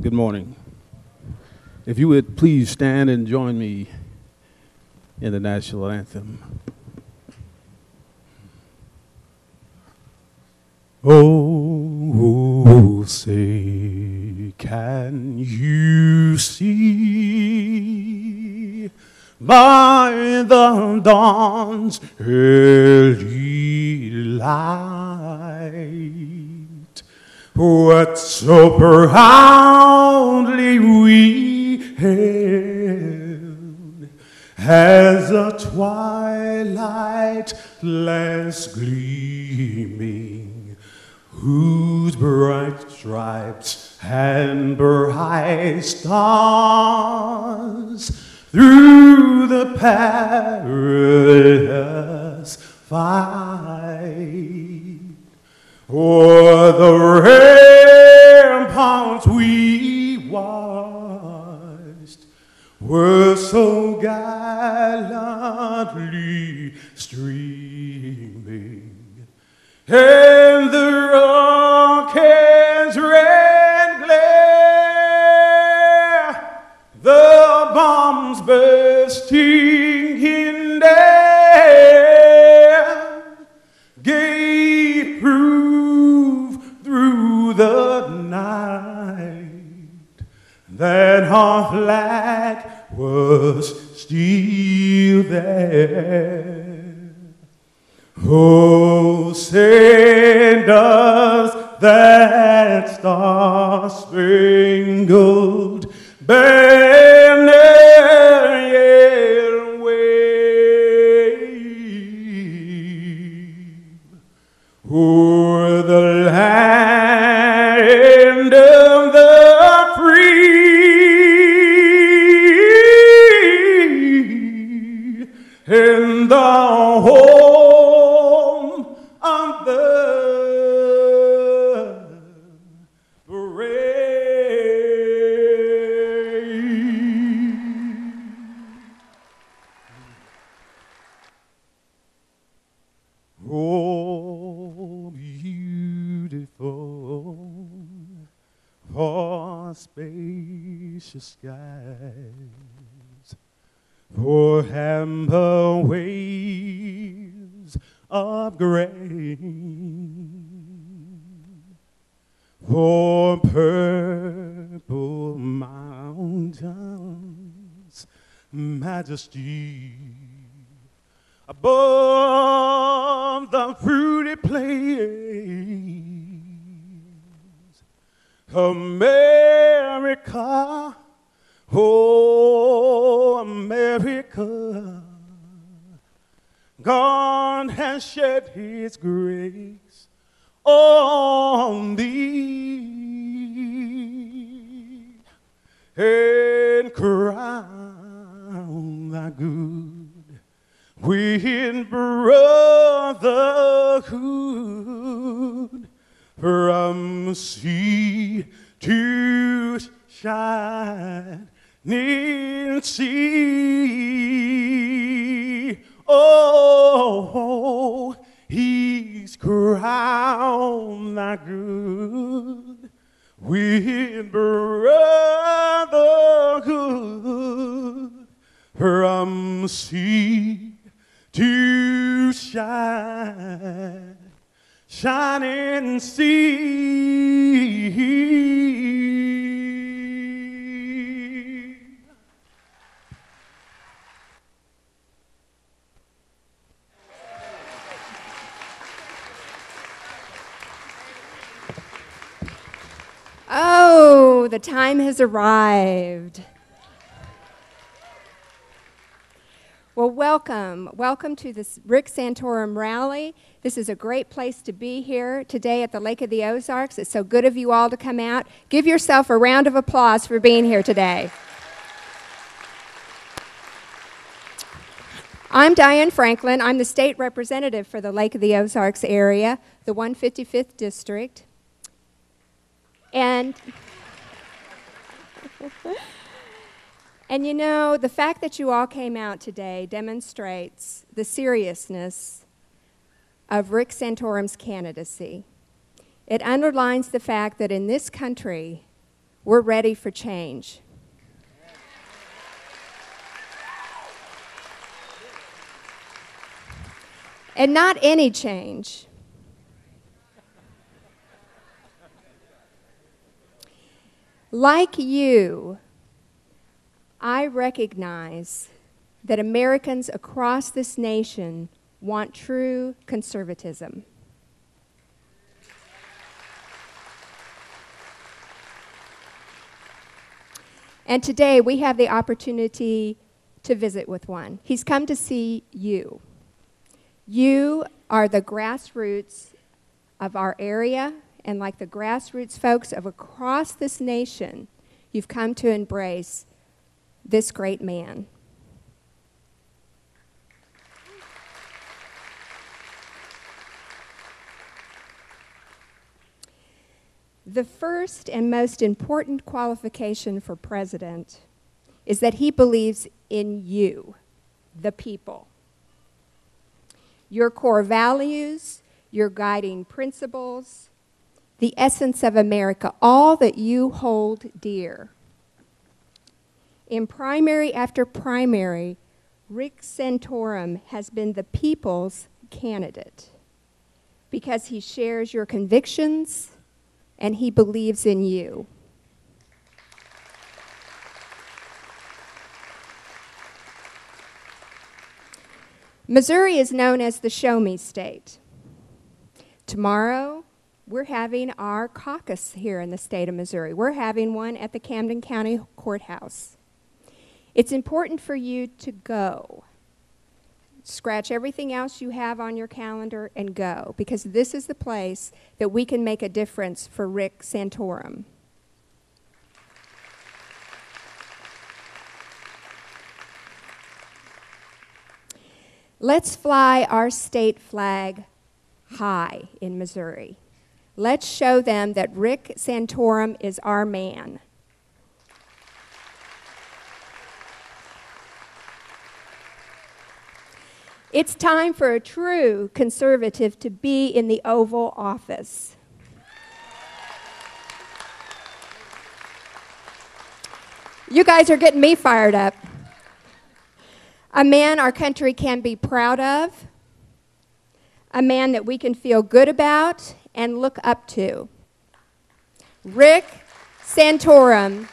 Good morning. If you would please stand and join me in the national anthem. Oh, say, can you see by the dawn's early light what so proudly we hailed as a twilight less gleaming, whose bright stripes and bright stars through the perilous fight o'er the ramparts we watched were so gallantly streaming, and the rocket's red glare, the bombs bursting in air, gave proof through the night that our flag was still there. Oh, send us that star-spangled banner yet wave o'er the land of the free and the home of the brave. Oh, beautiful for spacious skies, for amber waves of grain, for purple mountains, majesty above the fruity plains. America, oh, America, God has shed his grace on thee and crown thy good with brotherhood from sea to shining sea. Oh, he's crowned thy good with brotherhood from sea to shining sea. Oh, the time has arrived. Well, welcome to this Rick Santorum rally. This is a great place to be here today at the Lake of the Ozarks. It's so good of you all to come out. Give yourself a round of applause for being here today. I'm Diane Franklin. I'm the state representative for the Lake of the Ozarks area, the 155th District. And you know, the fact that you all came out today demonstrates the seriousness of Rick Santorum's candidacy. It underlines the fact that in this country, We're ready for change. And not any change. Like you, I recognize that Americans across this nation want true conservatism. And today we have the opportunity to visit with one. He's come to see you. You are the grassroots of our area, and like the grassroots folks of across this nation, you've come to embrace this great man. The first and most important qualification for president is that he believes in you, the people. Your core values, your guiding principles, the essence of America, all that you hold dear. In primary after primary, Rick Santorum has been the people's candidate because he shares your convictions and he believes in you. Missouri is known as the Show Me State. Tomorrow, we're having our caucus here in the state of Missouri. We're having one at the Camden County Courthouse. It's important for you to go. Scratch everything else you have on your calendar and go, because this is the place that we can make a difference for Rick Santorum. Let's fly our state flag high in Missouri. Let's show them that Rick Santorum is our man. It's time for a true conservative to be in the Oval Office. You guys are getting me fired up. A man our country can be proud of, a man that we can feel good about and look up to. Rick Santorum.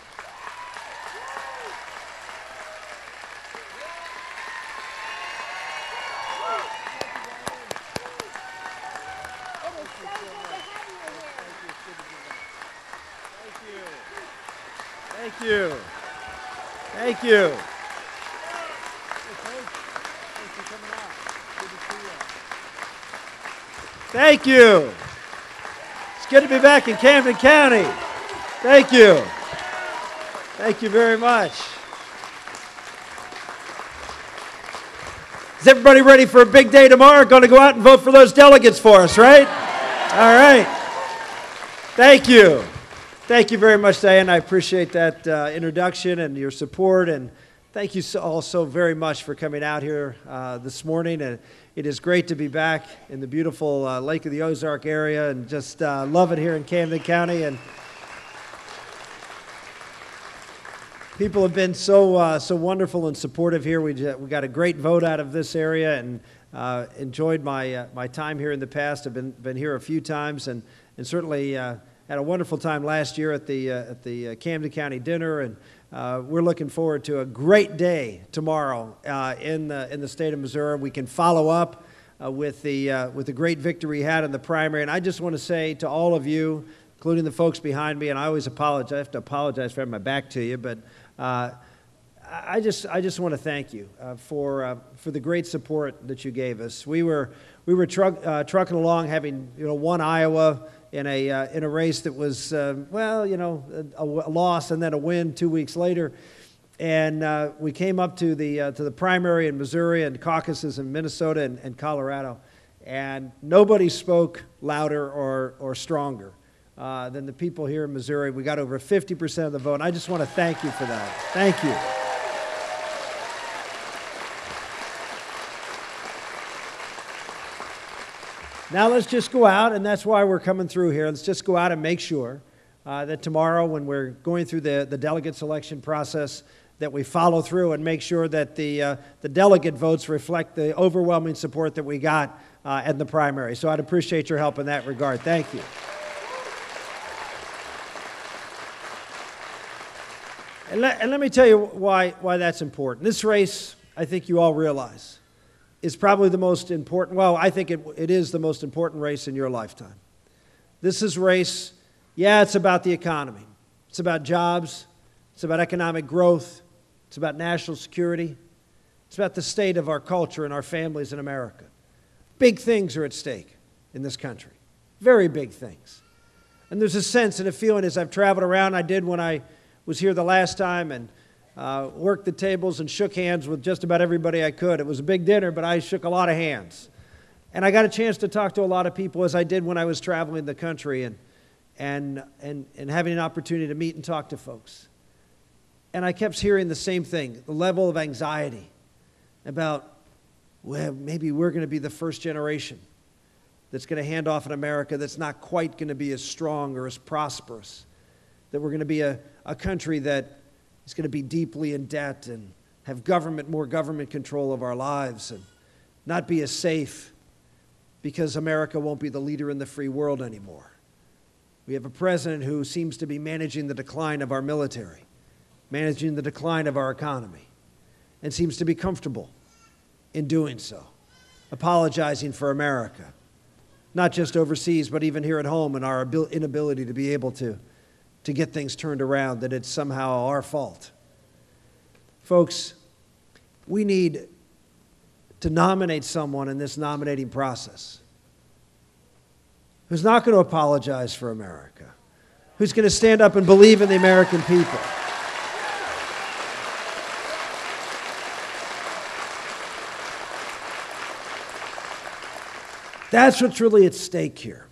Thank you. Thank you. Thank you. It's good to be back in Camden County. Thank you. Thank you very much. Is everybody ready for a big day tomorrow? Going to go out and vote for those delegates for us, right? All right. Thank you. Thank you very much, Diane. I appreciate that introduction and your support, and thank you all so very much for coming out here this morning. And it is great to be back in the beautiful Lake of the Ozark area, and just love it here in Camden County. And people have been so wonderful and supportive here. We got a great vote out of this area, and enjoyed my time here in the past. I've been here a few times, and certainly had a wonderful time last year at the Camden County dinner, and we're looking forward to a great day tomorrow in the state of Missouri. We can follow up with the great victory we had in the primary, and I just want to say to all of you, including the folks behind me, and I always apologize. I have to apologize for having my back to you, but I just want to thank you for the great support that you gave us. We were trucking along, having won Iowa in a race that was a loss and then a win 2 weeks later, and we came up to the primary in Missouri and caucuses in Minnesota and Colorado, and nobody spoke louder or stronger than the people here in Missouri. We got over 50% of the vote, and I just want to thank you for that. Thank you. Now let's just go out, and that's why we're coming through here. Let's just go out and make sure that tomorrow when we're going through the delegate selection process, that we follow through and make sure that the delegate votes reflect the overwhelming support that we got in the primary. So I'd appreciate your help in that regard. Thank you. And let me tell you why that's important. This race, I think you all realize, is probably the most important, well, I think it is the most important race in your lifetime. This is race, yeah, it's about the economy. It's about jobs. It's about economic growth. It's about national security. It's about the state of our culture and our families in America. Big things are at stake in this country. Very big things. And there's a sense and a feeling as I've traveled around, I did when I was here the last time and worked the tables and shook hands with just about everybody I could. It was a big dinner, but I shook a lot of hands. And I got a chance to talk to a lot of people as I did when I was traveling the country and having an opportunity to meet and talk to folks. And I kept hearing the same thing, the level of anxiety about, well, maybe we're going to be the first generation that's going to hand off an America that's not quite going to be as strong or as prosperous, that we're going to be a country that is going to be deeply in debt and have more government control of our lives and not be as safe because America won't be the leader in the free world anymore. We have a president who seems to be managing the decline of our military, managing the decline of our economy, and seems to be comfortable in doing so, apologizing for America, not just overseas, but even here at home and our inability to be able to get things turned around, that it's somehow our fault. Folks, we need to nominate someone in this nominating process who's not going to apologize for America, who's going to stand up and believe in the American people. That's what's really at stake here.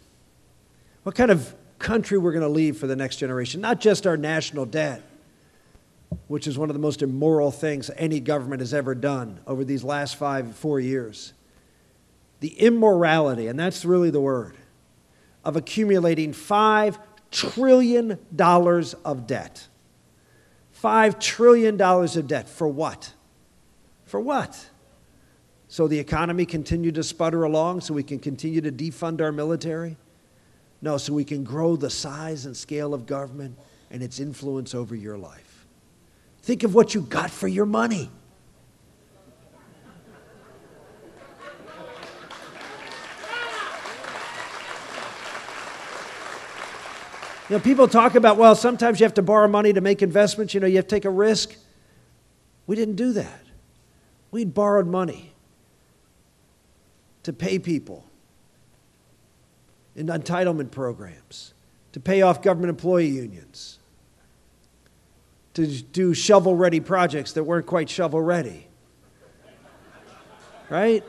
What kind of country we're going to leave for the next generation, not just our national debt, which is one of the most immoral things any government has ever done over these last 4 years. The immorality, and that's really the word, of accumulating $5 trillion of debt. $5 trillion of debt. For what? For what? So the economy continue to sputter along, so we can continue to defund our military? No, so we can grow the size and scale of government and its influence over your life. Think of what you got for your money. You know, people talk about, well, sometimes you have to borrow money to make investments. You know, you have to take a risk. We didn't do that. We borrowed money to pay people in entitlement programs, to pay off government employee unions, to do shovel-ready projects that weren't quite shovel-ready. Right?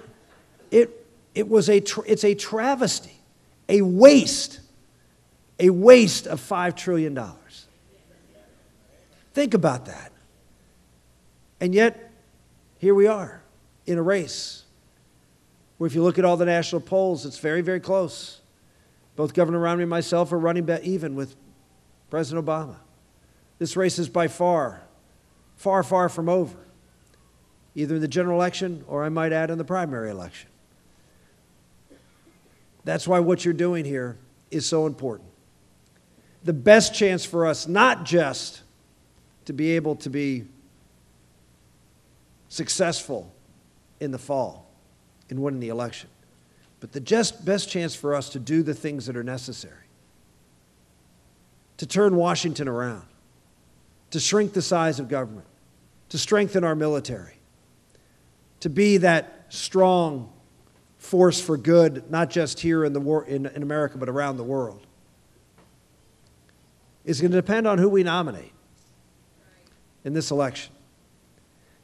It's a travesty, a waste of $5 trillion. Think about that. And yet, here we are in a race where if you look at all the national polls, it's very, very close. Both Governor Romney and myself are running even with President Obama. This race is by far, far, far from over, either in the general election or, I might add, in the primary election. That's why what you're doing here is so important. The best chance for us, not just to be able to be successful in the fall in winning the election, but the best chance for us to do the things that are necessary, to turn Washington around, to shrink the size of government, to strengthen our military, to be that strong force for good, not just here in America, but around the world, is going to depend on who we nominate in this election.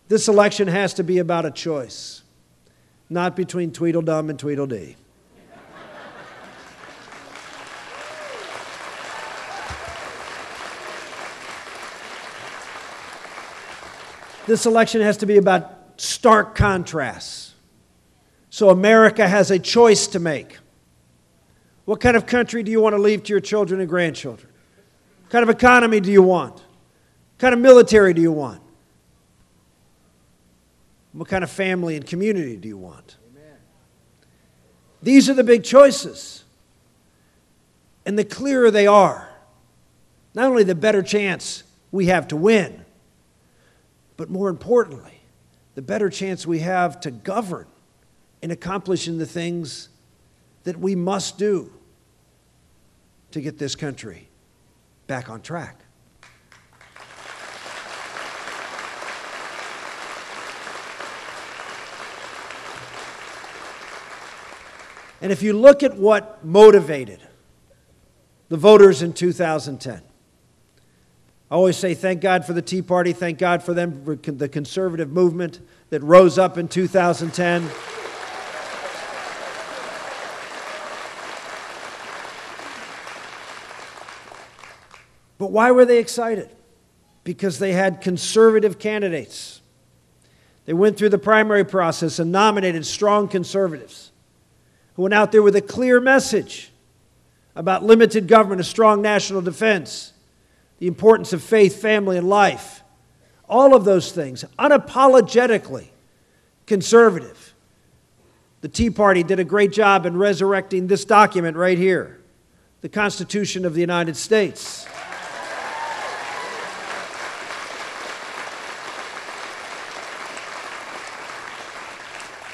This election has to be about a choice, not between Tweedledum and Tweedledee. This election has to be about stark contrasts. So America has a choice to make. What kind of country do you want to leave to your children and grandchildren? kind of economy do you want? What kind of military do you want? What kind of family and community do you want? Amen. These are the big choices. And the clearer they are, not only the better chance we have to win, but more importantly, the better chance we have to govern and accomplishing the things that we must do to get this country back on track. And if you look at what motivated the voters in 2010, I always say thank God for the Tea Party, thank God for them, for the conservative movement that rose up in 2010. But why were they excited? Because they had conservative candidates. They went through the primary process and nominated strong conservatives who went out there with a clear message about limited government, a strong national defense, the importance of faith, family, and life. All of those things, unapologetically conservative. The Tea Party did a great job in resurrecting this document right here, the Constitution of the United States.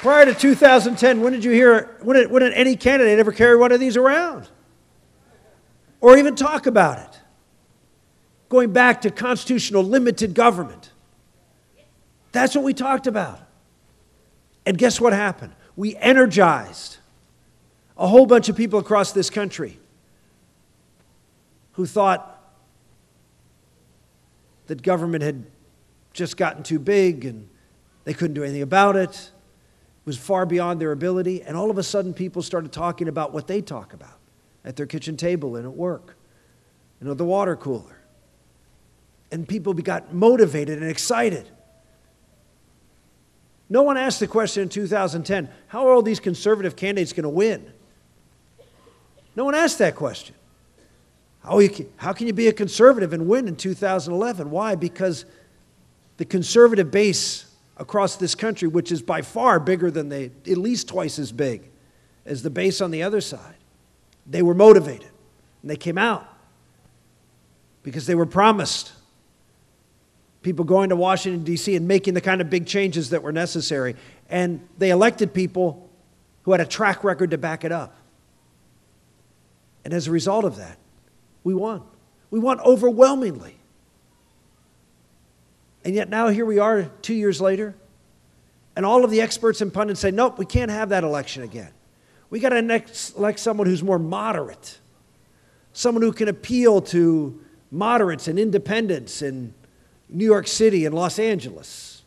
Prior to 2010, when did any candidate ever carry one of these around? Or even talk about it? Going back to constitutional limited government. That's what we talked about. And guess what happened? We energized a whole bunch of people across this country who thought that government had just gotten too big and they couldn't do anything about it. Was far beyond their ability, and all of a sudden people started talking about what they talk about at their kitchen table and at work, and at the water cooler. And people got motivated and excited. No one asked the question in 2010, how are all these conservative candidates going to win? No one asked that question. How can you be a conservative and win in 2011? Why? Because the conservative base across this country, which is by far bigger than at least twice as big as the base on the other side, they were motivated. And they came out because they were promised people going to Washington, D.C. and making the kind of big changes that were necessary. And they elected people who had a track record to back it up. And as a result of that, we won. We won overwhelmingly. And yet now here we are 2 years later, and all of the experts and pundits say, nope, we can't have that election again. We got to elect someone who's more moderate, someone who can appeal to moderates and independents in New York City and Los Angeles,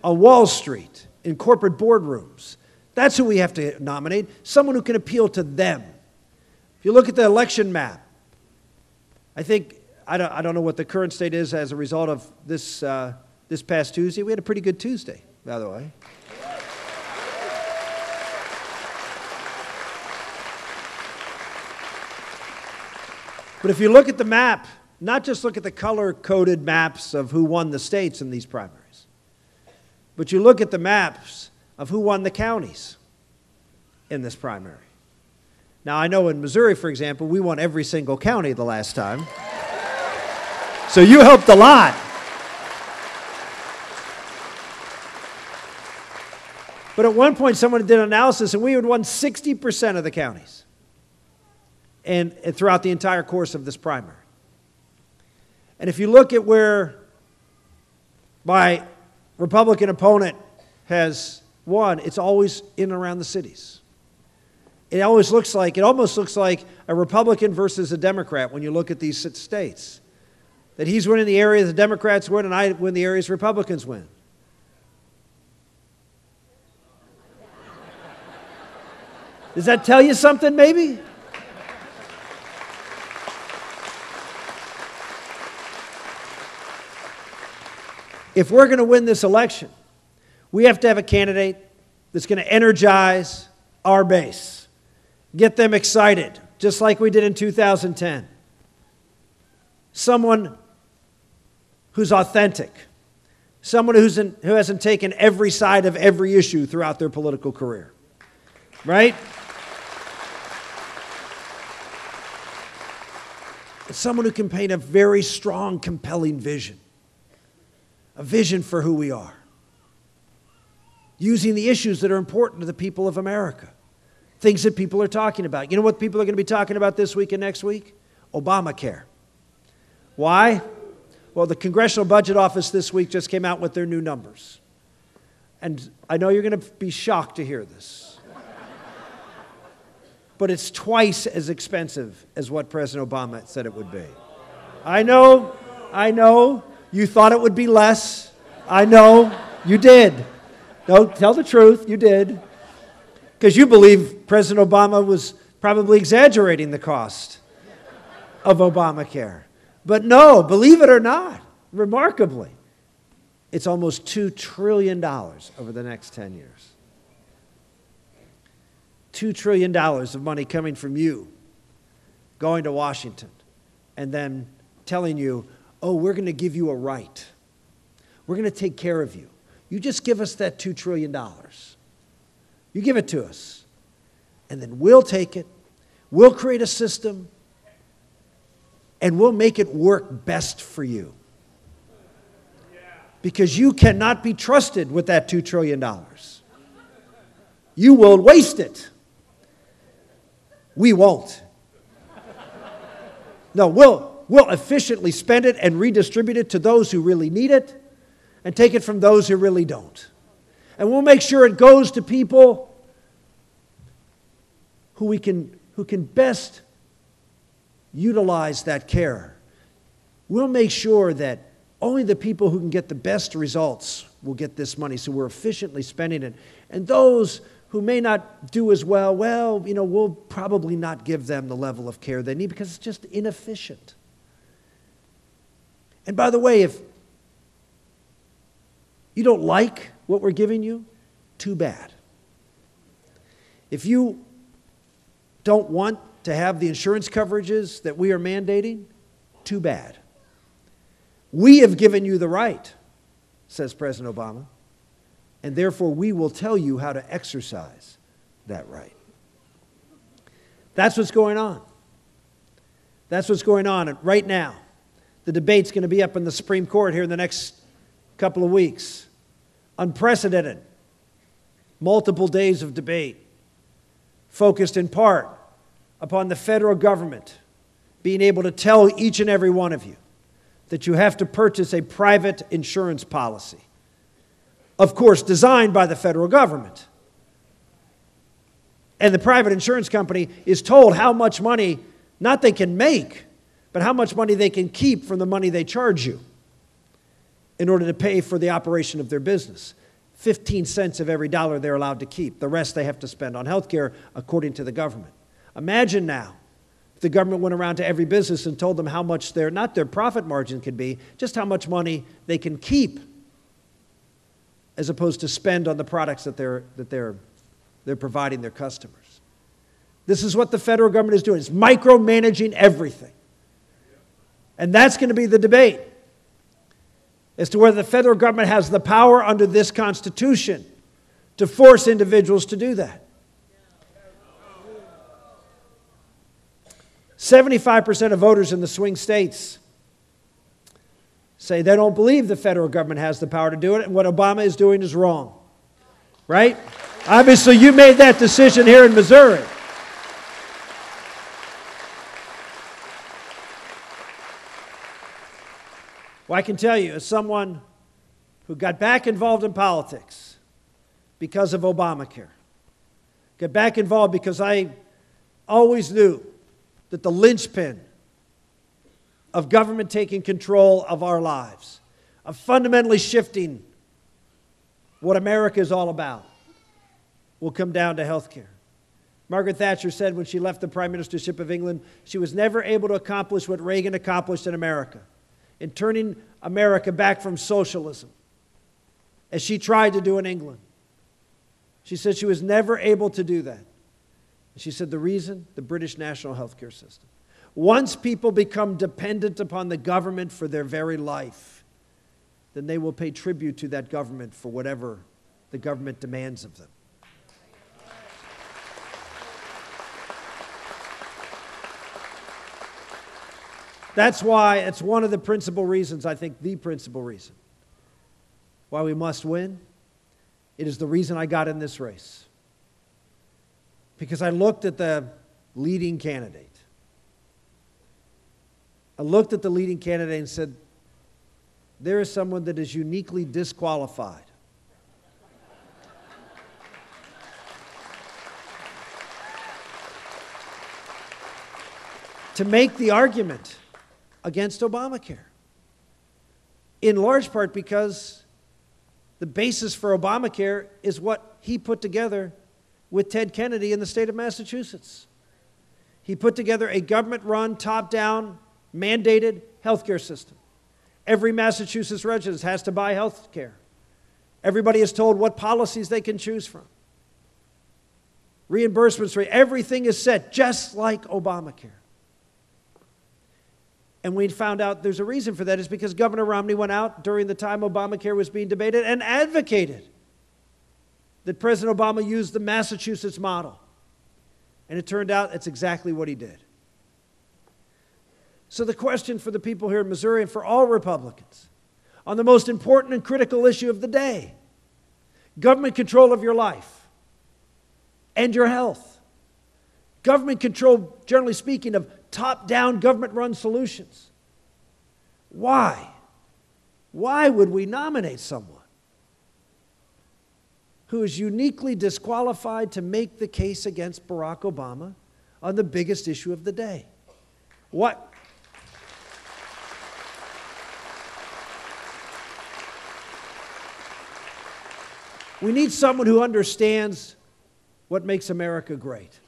on Wall Street, in corporate boardrooms. That's who we have to nominate, someone who can appeal to them. If you look at the election map, I don't know what the current state is as a result of this past Tuesday. We had a pretty good Tuesday, by the way. But if you look at the map, not just look at the color-coded maps of who won the states in these primaries, but you look at the maps of who won the counties in this primary. Now, I know in Missouri, for example, we won every single county the last time. So you helped a lot. But at one point, someone did an analysis, and we had won 60% of the counties and throughout the entire course of this primary. And if you look at where my Republican opponent has won, it's always in and around the cities. It almost looks like a Republican versus a Democrat when you look at these states. That he's winning the areas the Democrats win, and I win the areas Republicans win. Does that tell you something, maybe? If we're going to win this election, we have to have a candidate that's going to energize our base, get them excited just like we did in 2010. Someone who's authentic. Someone who hasn't taken every side of every issue throughout their political career. Right? It's someone who can paint a very strong, compelling vision. A vision for who we are. Using the issues that are important to the people of America. Things that people are talking about. You know what people are going to be talking about this week and next week? Obamacare. Why? Well, the Congressional Budget Office this week just came out with their new numbers. And I know you're going to be shocked to hear this. But it's twice as expensive as what President Obama said it would be. I know. You thought it would be less. I know. You did. No, tell the truth. You did. Because you believe President Obama was probably exaggerating the cost of Obamacare. But no, believe it or not, remarkably, it's almost $2 trillion over the next 10 years. $2 trillion of money coming from you, going to Washington, and then telling you, oh, we're going to give you a right. We're going to take care of you. You just give us that $2 trillion. You give it to us. And then we'll take it. We'll create a system. And we'll make it work best for you. Because you cannot be trusted with that $2 trillion. You will waste it. We won't. No, we'll efficiently spend it and redistribute it to those who really need it and take it from those who really don't. And we'll make sure it goes to people who can best utilize that care. We'll make sure that only the people who can get the best results will get this money, so we're efficiently spending it. And those who may not do as well, we'll probably not give them the level of care they need because it's just inefficient. And by the way, if you don't like what we're giving you, too bad. If you don't want to have the insurance coverages that we are mandating, too bad. We have given you the right, says President Obama, and therefore we will tell you how to exercise that right. That's what's going on. That's what's going on. And right now, the debate's going to be up in the Supreme Court here in the next couple of weeks. Unprecedented. Multiple days of debate, focused in part upon the federal government being able to tell each and every one of you that you have to purchase a private insurance policy. Of course, designed by the federal government. And the private insurance company is told how much money, not they can make, but how much money they can keep from the money they charge you in order to pay for the operation of their business. 15 cents of every dollar they're allowed to keep. The rest they have to spend on health care according to the government. Imagine now if the government went around to every business and told them how much not their profit margin could be, just how much money they can keep as opposed to spend on the products that they're providing their customers. This is what the federal government is doing. It's micromanaging everything. And that's going to be the debate as to whether the federal government has the power under this Constitution to force individuals to do that. 75% of voters in the swing states say they don't believe the federal government has the power to do it, and what Obama is doing is wrong. Right? Obviously, you made that decision here in Missouri. Well, I can tell you, as someone who got back involved in politics because of Obamacare, got back involved because I always knew that the linchpin of government taking control of our lives, of fundamentally shifting what America is all about, will come down to health care. Margaret Thatcher said when she left the prime ministership of England, she was never able to accomplish what Reagan accomplished in America, in turning America back from socialism, as she tried to do in England. She said she was never able to do that. She said, the reason? The British national health care system. Once people become dependent upon the government for their very life, then they will pay tribute to that government for whatever the government demands of them. That's why it's one of the principal reasons, I think the principal reason, why we must win. It is the reason I got in this race. Because I looked at the leading candidate. I looked at the leading candidate and said, there is someone that is uniquely disqualified to make the argument against Obamacare. In large part because the basis for Obamacare is what he put together with Ted Kennedy in the state of Massachusetts. He put together a government-run, top-down, mandated healthcare system. Every Massachusetts resident has to buy health care. Everybody is told what policies they can choose from. Reimbursements, everything is set just like Obamacare. And we found out there's a reason for that. Is because Governor Romney went out during the time Obamacare was being debated and advocated that President Obama used the Massachusetts model. And it turned out that's exactly what he did. So the question for the people here in Missouri and for all Republicans on the most important and critical issue of the day, government control of your life and your health, government control, generally speaking, of top-down government-run solutions. Why? Why would we nominate someone who is uniquely disqualified to make the case against Barack Obama on the biggest issue of the day? What? We need someone who understands what makes America great.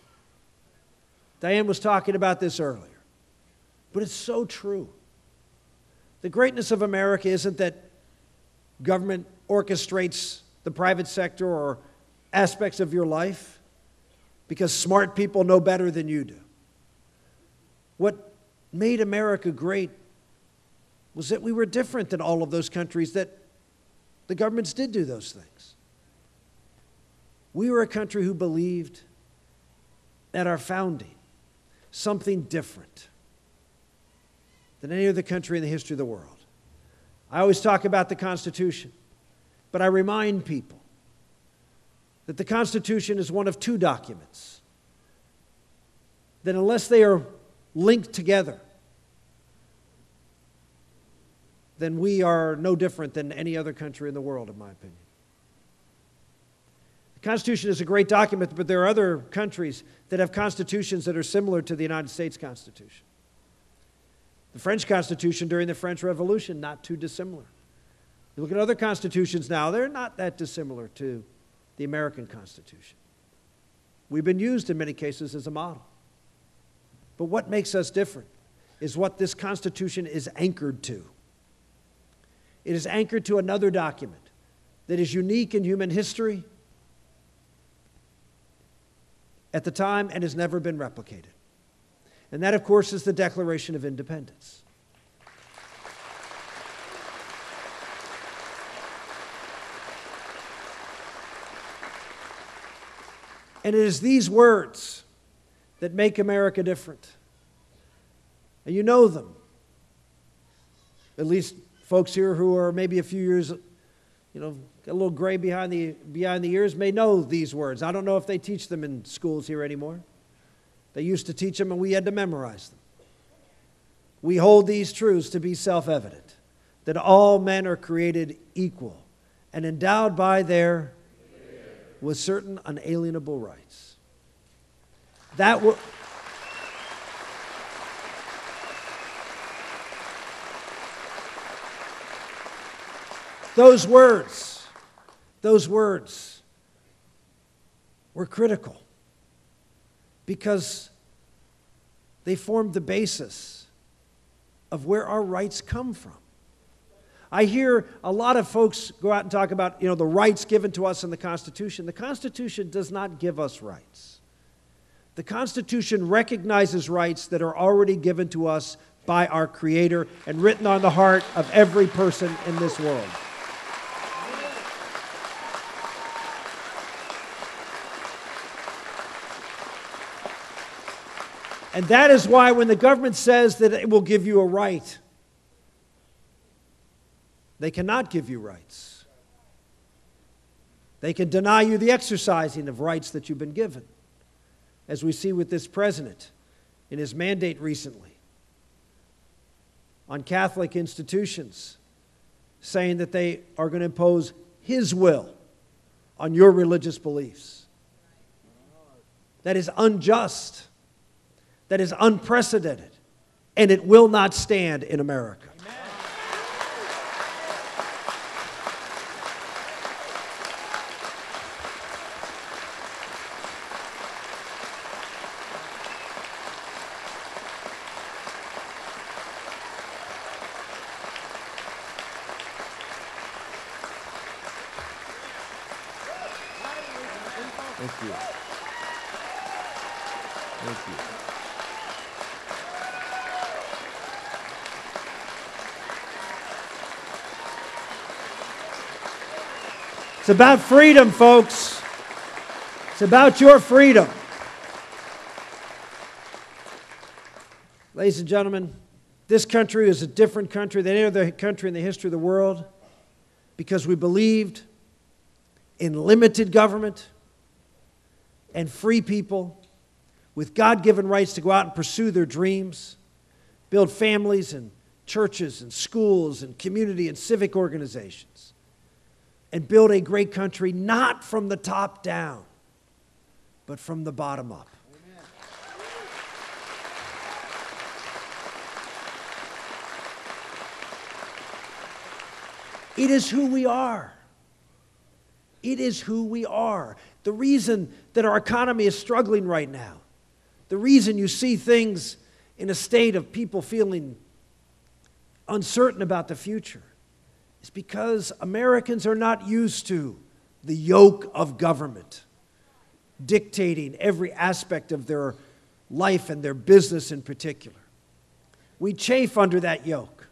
Diane was talking about this earlier, but it's so true. The greatness of America isn't that government orchestrates the private sector or aspects of your life because smart people know better than you do. What made America great was that we were different than all of those countries that the governments did do those things. We were a country who believed at our founding something different than any other country in the history of the world. I always talk about the Constitution, but I remind people that the Constitution is one of two documents that unless they are linked together, then we are no different than any other country in the world, in my opinion. The Constitution is a great document, but there are other countries that have constitutions that are similar to the United States Constitution. The French Constitution during the French Revolution, not too dissimilar. You look at other constitutions now, they're not that dissimilar to the American Constitution. We've been used in many cases as a model. But what makes us different is what this Constitution is anchored to. It is anchored to another document that is unique in human history at the time and has never been replicated. And that, of course, is the Declaration of Independence. And it is these words that make America different. And you know them. At least folks here who are maybe a few years, a little gray behind the ears may know these words. I don't know if they teach them in schools here anymore. They used to teach them and we had to memorize them. We hold these truths to be self-evident, that all men are created equal and endowed by their with certain unalienable rights. Those words were critical because they formed the basis of where our rights come from. I hear a lot of folks go out and talk about, the rights given to us in the Constitution. The Constitution does not give us rights. The Constitution recognizes rights that are already given to us by our Creator and written on the heart of every person in this world. And that is why when the government says that it will give you a right, they cannot give you rights. They can deny you the exercising of rights that you've been given, as we see with this president in his mandate recently on Catholic institutions, saying that they are going to impose his will on your religious beliefs. That is unjust. That is unprecedented, and it will not stand in America. Thank you. Thank you. It's about freedom, folks. It's about your freedom. Ladies and gentlemen, this country is a different country than any other country in the history of the world because we believed in limited government and free people with God-given rights to go out and pursue their dreams, build families and churches and schools and community and civic organizations, and build a great country not from the top down, but from the bottom up. Amen. It is who we are. It is who we are. The reason that our economy is struggling right now, the reason you see things in a state of people feeling uncertain about the future, is because Americans are not used to the yoke of government dictating every aspect of their life and their business in particular. We chafe under that yoke.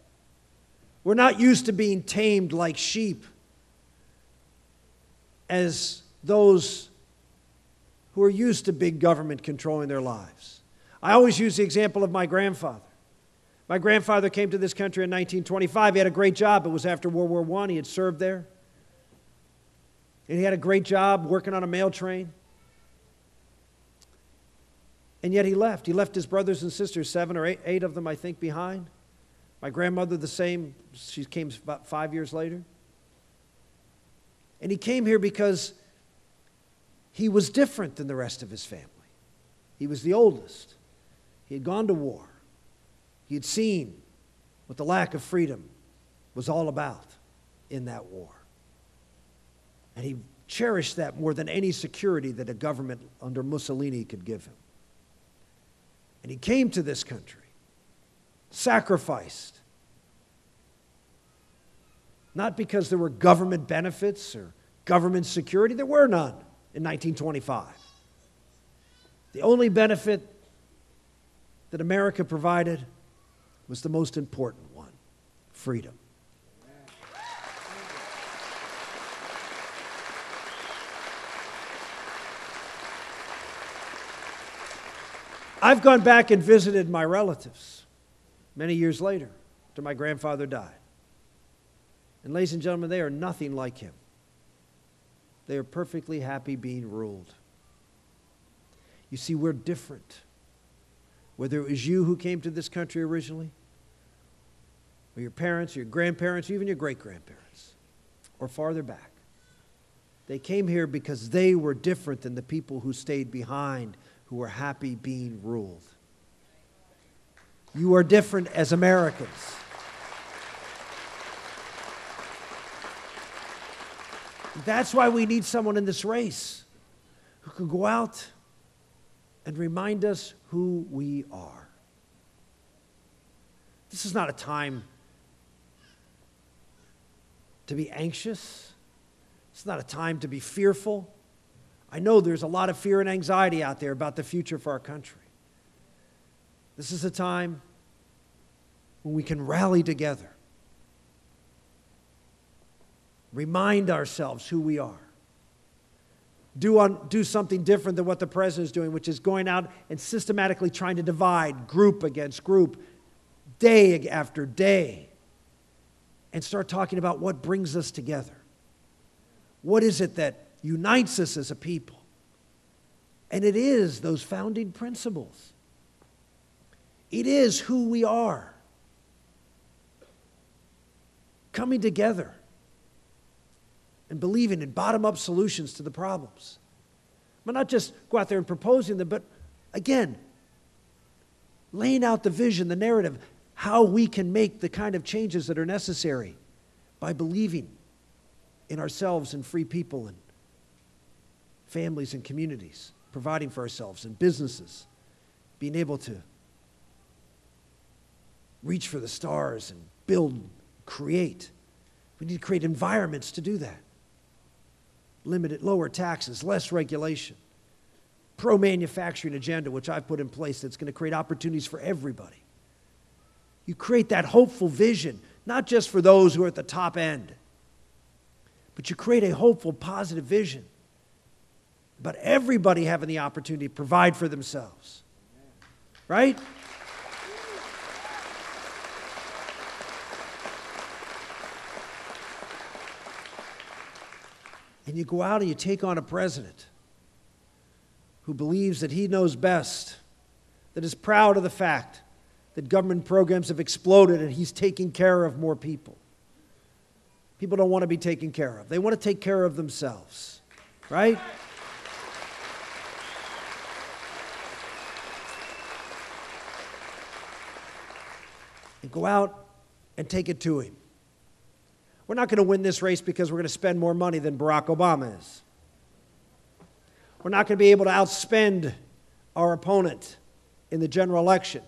We're not used to being tamed like sheep as those who are used to big government controlling their lives. I always use the example of my grandfather. My grandfather came to this country in 1925. He had a great job. It was after World War I. He had served there. And he had a great job working on a mail train. And yet he left. He left his brothers and sisters, 7 or 8 of them, I think, behind. My grandmother, the same. She came about 5 years later. And he came here because he was different than the rest of his family. He was the oldest. He had gone to war. He had seen what the lack of freedom was all about in that war. And he cherished that more than any security that a government under Mussolini could give him. And he came to this country, sacrificed, not because there were government benefits or government security. There were none in 1925. The only benefit that America provided was the most important one: freedom. I've gone back and visited my relatives many years later, after my grandfather died. And ladies and gentlemen, they are nothing like him. They are perfectly happy being ruled. You see, we're different. Whether it was you who came to this country originally, or your parents, or your grandparents, or even your great-grandparents, or farther back, they came here because they were different than the people who stayed behind, who were happy being ruled. You are different as Americans. That's why we need someone in this race who can go out and remind us who we are. This is not a time to be anxious. It's not a time to be fearful. I know there's a lot of fear and anxiety out there about the future for our country. This is a time when we can rally together, remind ourselves who we are, do something different than what the president is doing, which is going out and systematically trying to divide group against group, day after day, and start talking about what brings us together. What is it that unites us as a people? And it is those founding principles. It is who we are. Coming together and believing in bottom-up solutions to the problems. But not just go out there and proposing them, but again, laying out the vision, the narrative, how we can make the kind of changes that are necessary by believing in ourselves and free people and families and communities, providing for ourselves and businesses, being able to reach for the stars and build, create. We need to create environments to do that. Lower taxes, less regulation, pro-manufacturing agenda, which I've put in place that's going to create opportunities for everybody. You create that hopeful vision, not just for those who are at the top end, but you create a hopeful, positive vision about everybody having the opportunity to provide for themselves. Right? And you go out and you take on a president who believes that he knows best, that is proud of the fact that government programs have exploded and he's taking care of more people. People don't want to be taken care of. They want to take care of themselves, right? And go out and take it to him. We're not going to win this race because we're going to spend more money than Barack Obama is. We're not going to be able to outspend our opponent in the general election.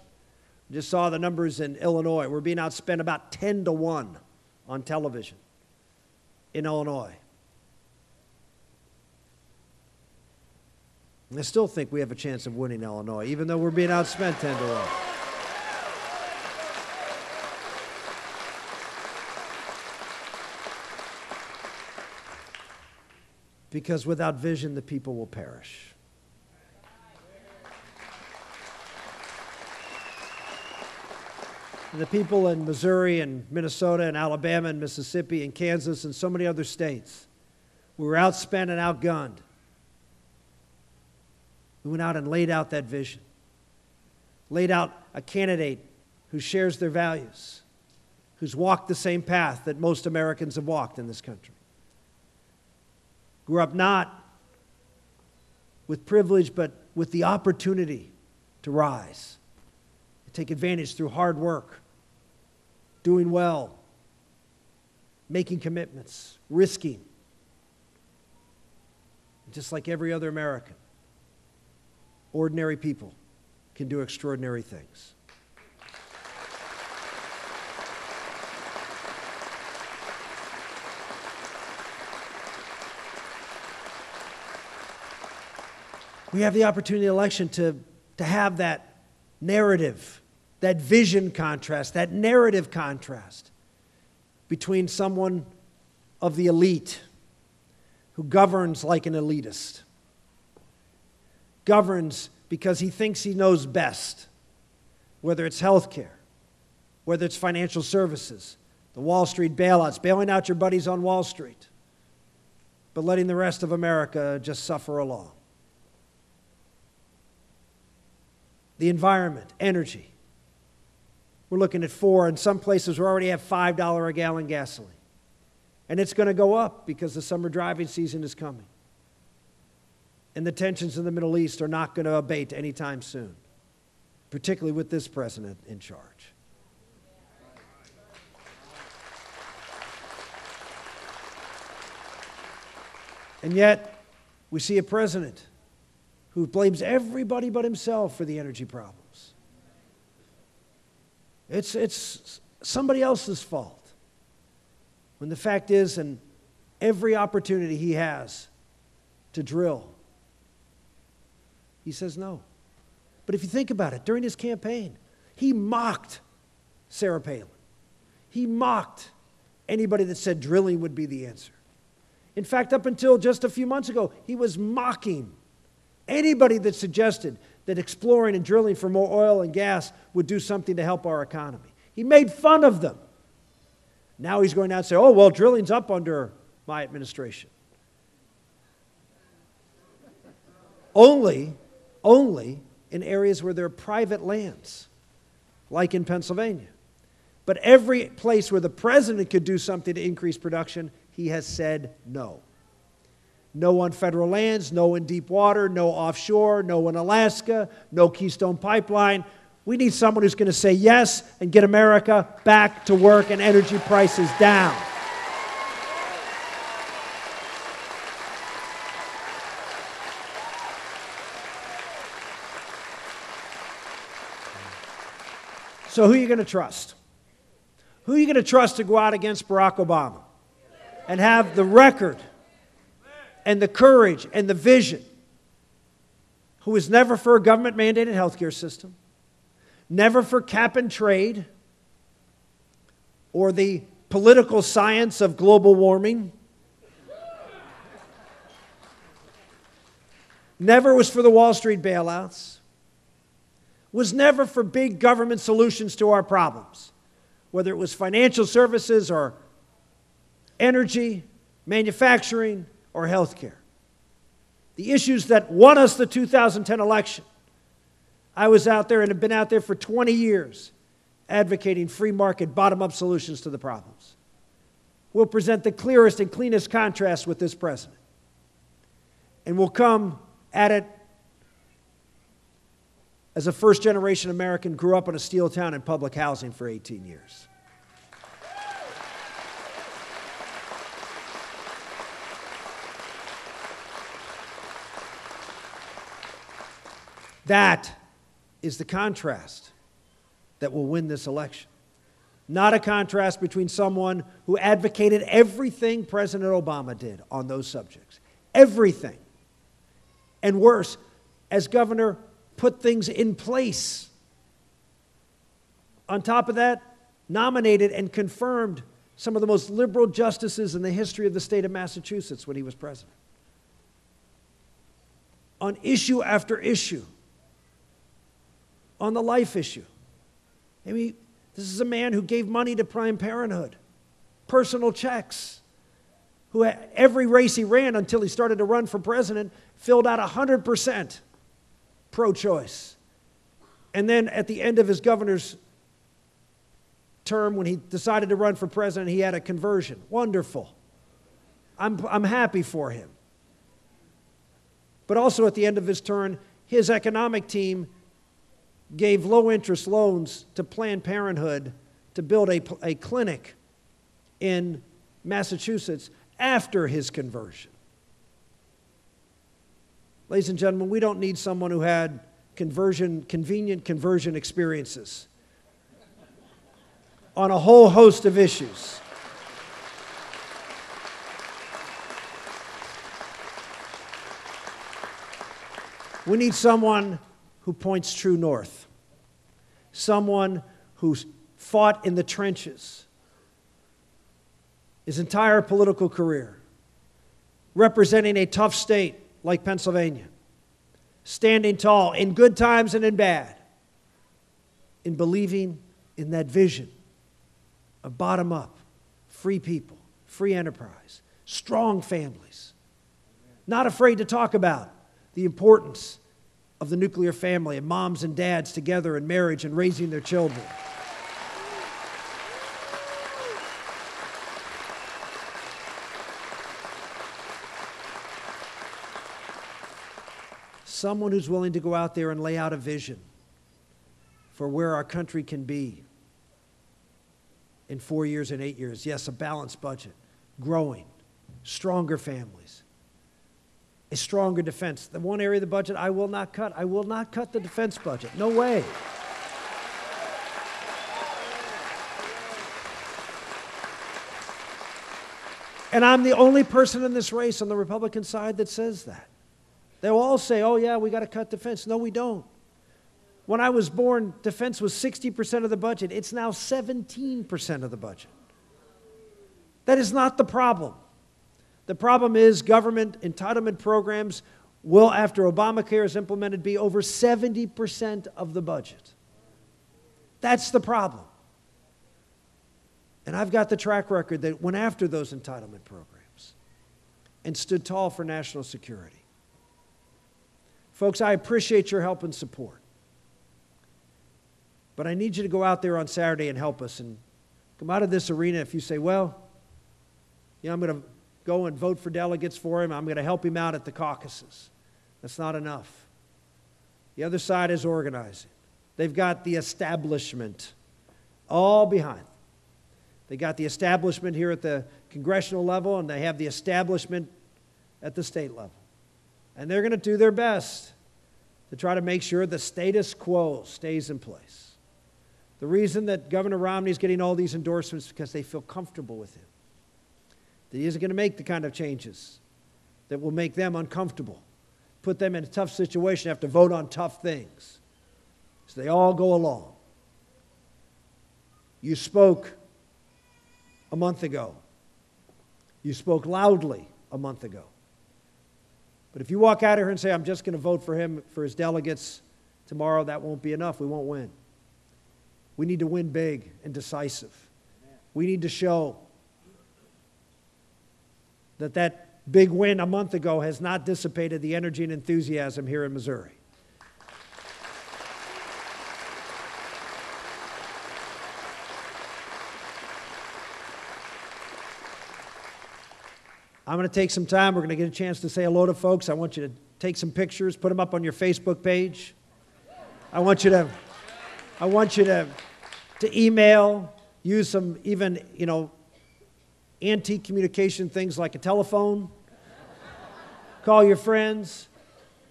We just saw the numbers in Illinois. We're being outspent about 10-1 on television in Illinois. And I still think we have a chance of winning Illinois, even though we're being outspent 10-1. Because without vision, the people will perish. And the people in Missouri and Minnesota and Alabama and Mississippi and Kansas and so many other states, we were outspent and outgunned. We went out and laid out that vision, laid out a candidate who shares their values, who's walked the same path that most Americans have walked in this country. Grew up not with privilege, but with the opportunity to rise, to take advantage through hard work, doing well, making commitments, risking. Just like every other American, ordinary people can do extraordinary things. We have the opportunity in the election to have that narrative, that vision contrast, that narrative contrast between someone of the elite who governs like an elitist, governs because he thinks he knows best, whether it's health care, whether it's financial services, the Wall Street bailouts, bailing out your buddies on Wall Street, but letting the rest of America just suffer along. The environment, energy. We're looking at in some places we already have $5 a gallon gasoline. And it's going to go up because the summer driving season is coming. And the tensions in the Middle East are not going to abate anytime soon, particularly with this president in charge. And yet, we see a president who blames everybody but himself for the energy problems. It's somebody else's fault. When the fact is, and every opportunity he has to drill He says no. But if you think about it, during his campaign, he mocked Sarah Palin. He mocked anybody that said drilling would be the answer. In fact, up until just a few months ago, he was mocking anybody that suggested that exploring and drilling for more oil and gas would do something to help our economy. He made fun of them. Now he's going out and say, oh, well, drilling's up under my administration. Only in areas where there are private lands, like in Pennsylvania. But every place where the president could do something to increase production, he has said no. No on federal lands, no in deep water, no offshore, no in Alaska, no Keystone Pipeline. We need someone who's going to say yes and get America back to work and energy prices down. So who are you going to trust? Who are you going to trust to go out against Barack Obama and have the record and the courage and the vision? Who is never for a government-mandated healthcare system, never for cap and trade, or the political science of global warming, never was for the Wall Street bailouts, was never for big government solutions to our problems, whether it was financial services or energy, manufacturing, or healthcare. The issues that won us the 2010 election. I was out there and have been out there for 20 years advocating free market, bottom-up solutions to the problems. We'll present the clearest and cleanest contrast with this president. And we'll come at it as a first-generation American, grew up in a steel town in public housing for 18 years. That is the contrast that will win this election. Not a contrast between someone who advocated everything President Obama did on those subjects. Everything. And worse, as governor, put things in place. On top of that, nominated and confirmed some of the most liberal justices in the history of the state of Massachusetts when he was president. On issue after issue. On the life issue. I mean, this is a man who gave money to Planned Parenthood, personal checks, who had every race he ran until he started to run for president, filled out 100% pro-choice. And then at the end of his governor's term, when he decided to run for president, he had a conversion. Wonderful. I'm happy for him. But also at the end of his term, his economic team gave low-interest loans to Planned Parenthood to build a clinic in Massachusetts after his conversion. Ladies and gentlemen, we don't need someone who had convenient conversion experiences on a whole host of issues. We need someone who points true north. Someone who's fought in the trenches his entire political career, representing a tough state like Pennsylvania, standing tall in good times and in bad, in believing in that vision of bottom-up, free people, free enterprise, strong families, not afraid to talk about the importance of the nuclear family and moms and dads together in marriage and raising their children. Someone who's willing to go out there and lay out a vision for where our country can be in 4 years and 8 years. Yes, a balanced budget, growing, stronger families, a stronger defense. The one area of the budget I will not cut. I will not cut the defense budget. No way. And I'm the only person in this race on the Republican side that says that. They'll all say, oh yeah, we got to cut defense. No, we don't. When I was born, defense was 60% of the budget. It's now 17% of the budget. That is not the problem. The problem is government entitlement programs will, after Obamacare is implemented, be over 70% of the budget. That's the problem. And I've got the track record that went after those entitlement programs and stood tall for national security. Folks, I appreciate your help and support. But I need you to go out there on Saturday and help us and come out of this arena. If you say, well, I'm going to go and vote for delegates for him. I'm going to help him out at the caucuses. That's not enough. The other side is organizing. They've got the establishment all behind them. They got the establishment here at the congressional level, and they have the establishment at the state level. And they're going to do their best to try to make sure the status quo stays in place. The reason that Governor Romney is getting all these endorsements is because they feel comfortable with him. That he isn't going to make the kind of changes that will make them uncomfortable, put them in a tough situation, have to vote on tough things. So they all go along. You spoke a month ago. You spoke loudly a month ago. But if you walk out of here and say, I'm just going to vote for him, for his delegates tomorrow, that won't be enough. We won't win. We need to win big and decisive. We need to show that that big win a month ago has not dissipated the energy and enthusiasm here in Missouri. I'm going to take some time. We're going to get a chance to say hello to folks. I want you to take some pictures, put them up on your Facebook page. I want you to email, use some even, antique communication things like a telephone. Call your friends.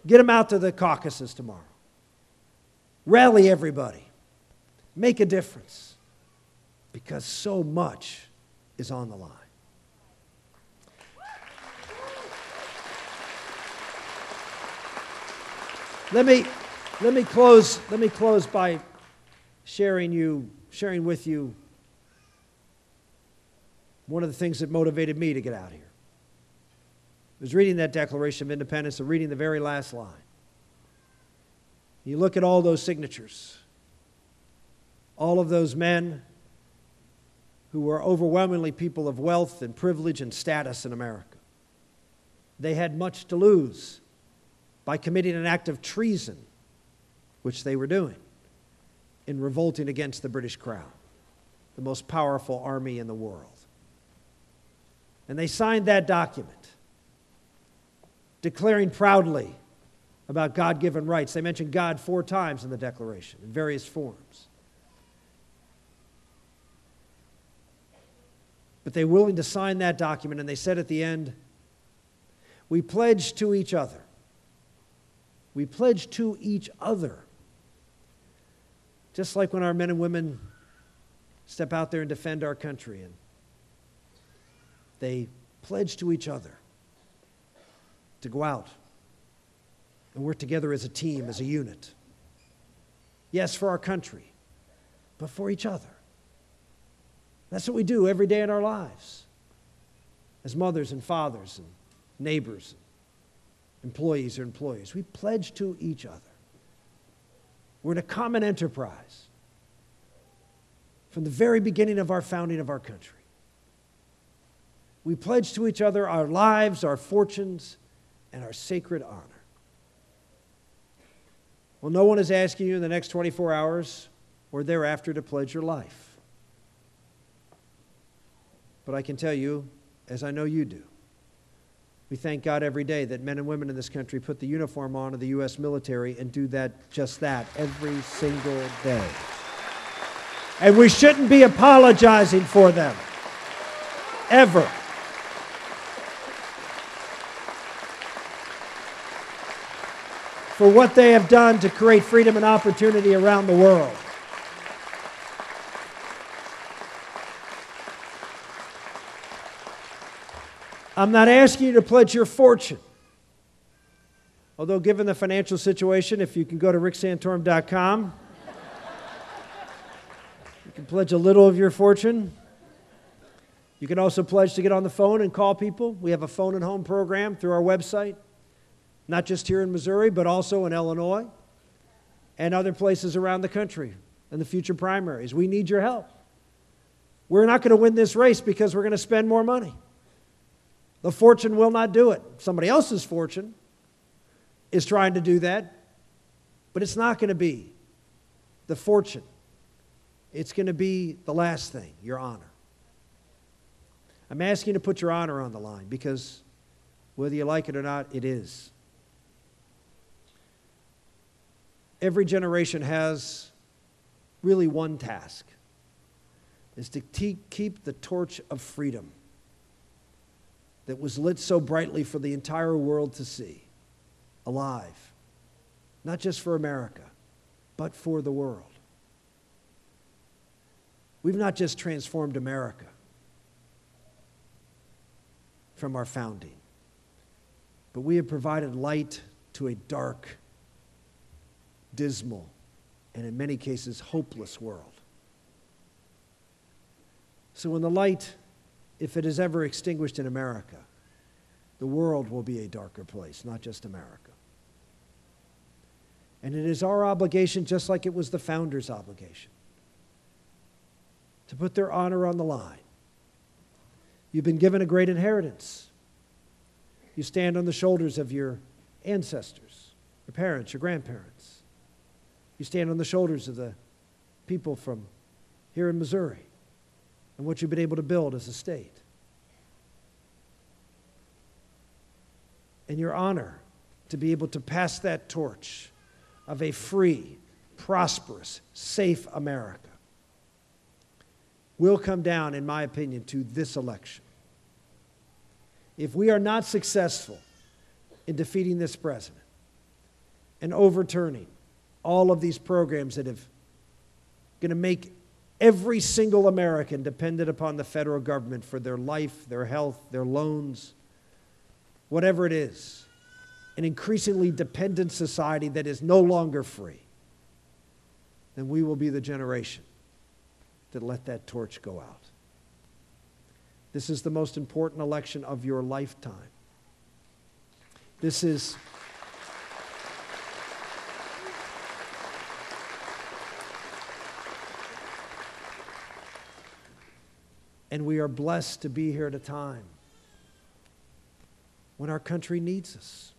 Get them out to the caucuses tomorrow. Rally everybody. Make a difference. Because so much is on the line. Let me close by sharing with you one of the things that motivated me to get out here. I was reading that Declaration of Independence and reading the very last line. You look at all those signatures, all of those men who were overwhelmingly people of wealth and privilege and status in America. They had much to lose by committing an act of treason, which they were doing, in revolting against the British Crown, the most powerful army in the world. And they signed that document, declaring proudly about God-given rights. They mentioned God 4 times in the Declaration, in various forms. But they were willing to sign that document, and they said at the end, we pledge to each other. We pledge to each other. Just like when our men and women step out there and defend our country, and they pledge to each other to go out and work together as a team, as a unit. Yes, for our country, but for each other. That's what we do every day in our lives as mothers and fathers and neighbors, employees or employees. We pledge to each other. We're in a common enterprise from the very beginning of our founding of our country. We pledge to each other our lives, our fortunes, and our sacred honor. Well, no one is asking you in the next 24 hours or thereafter to pledge your life. But I can tell you, as I know you do, we thank God every day that men and women in this country put the uniform on of the U.S. military and do just that every single day. And we shouldn't be apologizing for them, ever. For what they have done to create freedom and opportunity around the world. I'm not asking you to pledge your fortune, Although given the financial situation, if you can go to ricksantorum.com, you can pledge a little of your fortune. You can also pledge to get on the phone and call people. We have a phone and home program through our website, not just here in Missouri, but also in Illinois and other places around the country in the future primaries. We need your help. We're not going to win this race because we're going to spend more money. The fortune will not do it. Somebody else's fortune is trying to do that, but it's not going to be the fortune. It's going to be the last thing, your honor. I'm asking you to put your honor on the line because whether you like it or not, it is. Every generation has really one task, is to keep the torch of freedom that was lit so brightly for the entire world to see alive, not just for America, but for the world. We've not just transformed America from our founding, but we have provided light to a dark, dismal, and in many cases, hopeless world. So when the light, if it is ever extinguished in America, the world will be a darker place, not just America. And it is our obligation, just like it was the founders' obligation, to put their honor on the line. You've been given a great inheritance. You stand on the shoulders of your ancestors, your parents, your grandparents. You stand on the shoulders of the people from here in Missouri and what you've been able to build as a state. And your honor to be able to pass that torch of a free, prosperous, safe America will come down, in my opinion, to this election. If we are not successful in defeating this president and overturning all of these programs that have going to make every single American dependent upon the federal government for their life, their health, their loans, whatever it is, an increasingly dependent society that is no longer free, then we will be the generation that let that torch go out. This is the most important election of your lifetime. This is and we are blessed to be here at a time when our country needs us.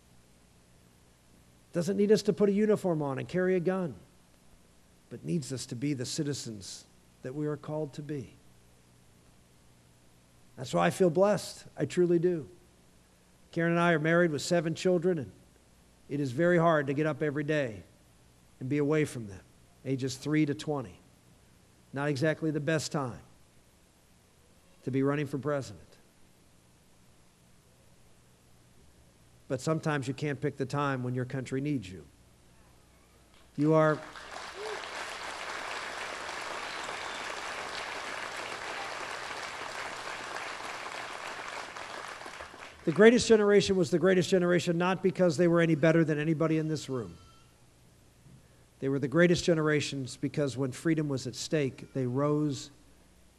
Doesn't need us to put a uniform on and carry a gun, but needs us to be the citizens that we are called to be. That's why I feel blessed. I truly do. Karen and I are married with 7 children, and it is very hard to get up every day and be away from them, ages 3 to 20. Not exactly the best time to be running for president. But sometimes you can't pick the time when your country needs you. You are the greatest generation was the greatest generation not because they were any better than anybody in this room. They were the greatest generations because when freedom was at stake, they rose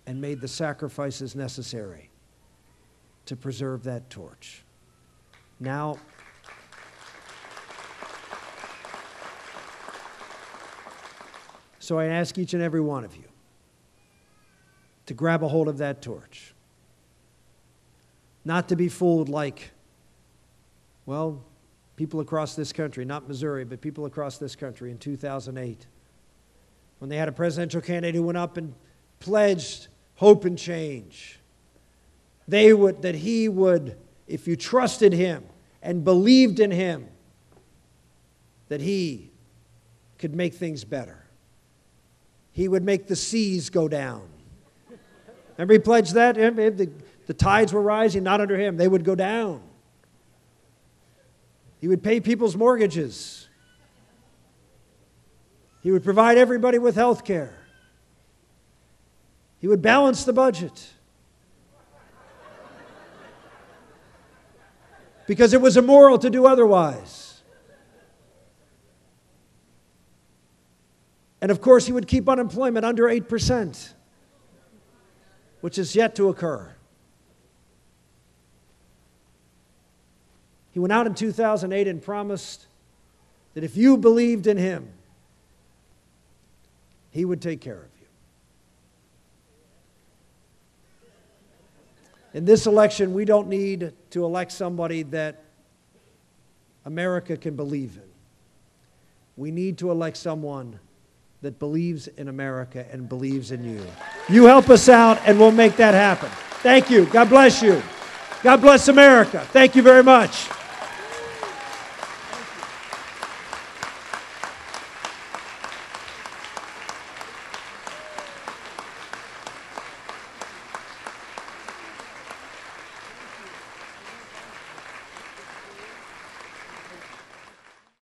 and made the sacrifices necessary to preserve that torch. Now, so I ask each and every one of you to grab a hold of that torch. Not to be fooled like, well, people across this country, not Missouri, but people across this country in 2008, when they had a presidential candidate who went up and pledged hope and change. That he would, if you trusted him and believed in him, that he could make things better. He would make the seas go down. Remember he pledged that? The tides were rising, not under him. They would go down. He would pay people's mortgages. He would provide everybody with health care. He would balance the budget. Because it was immoral to do otherwise. And of course, he would keep unemployment under 8%, which is yet to occur. He went out in 2008 and promised that if you believed in him, he would take care of you. In this election, we don't need to elect somebody that America can believe in. We need to elect someone that believes in America and believes in you. You help us out, and we'll make that happen. Thank you. God bless you. God bless America. Thank you very much.